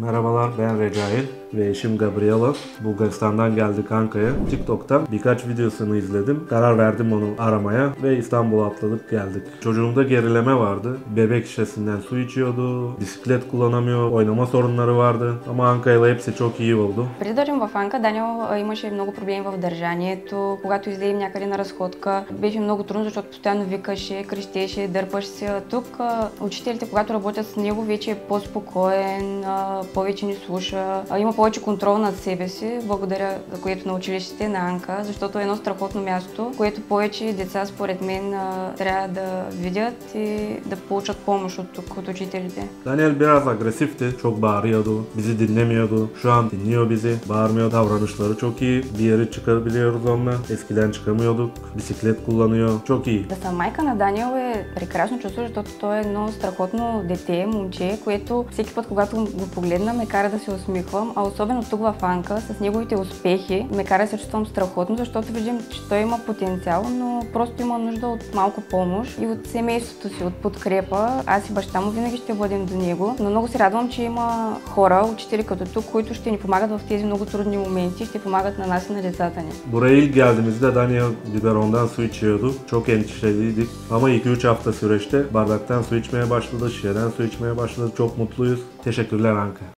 Merhabalar, ben Recail ve eşim Gabriela. Bulgaristan'dan geldik Anka'ya. TikTok'tan birkaç videosunu izledim. Karar verdim onu aramaya ve İstanbul'a atladık geldik. Çocuğumda gerileme vardı. Bebek şişesinden su içiyordu. Bisiklet kullanamıyor. Oynama sorunları vardı. Ama Anka'yla hepsi çok iyi oldu. Преди да дойдем в Анка, Даниел имаше много проблеми в държанието. Когато излезем някъде на разходка, беше много трудно, защото постоянно викаше, крещеше, дърпаше се. Тук учителите, когато работят с него, вече е по-спокоен, повече ни слуша, има повече контрол над себе си, благодаря за което на училищите на Анка, защото е едно страхотно място, което повече деца, според мен, трябва да видят и да получат помощ от тук, от учителите. Daniel biraz agresifti. Çok bağırıyordu. Bizi dinlemiyordu. Şu an dinliyor bizi. Bağırmıyor. Davranışları çok iyi. Bir yere çıkabiliyoruz onunla. Eskiden çıkamıyorduk. Bisiklet kullanıyor. Çok iyi. Да съм майка на Даниел е прекрасно чувство, защото той е едно страхотно дете, момче, което всеки път, когато го погледна, ме кара да се усмихвам, а особено тук в Анка, с неговите успехи, ме кара да се чувствам страхотно, защото виждам, че той има потенциал, но просто има нужда от малко помощ и от семейството си, от подкрепа. Аз и баща му винаги ще бъдем до него, но много се радвам, че има хора, учители като тук, които ще ни помагат в тези много трудни моменти, ще помагат на нас и на децата ни. Buraya ilk geldiğimizde Daniel biberondan su içiyordu. Çok endişeliydik. Ama 2-3 hafta süreçte bardaktan su içmeye başladı, şişeden su içmeye başladı. Çok mutluyuz. Teşekkürler Anka.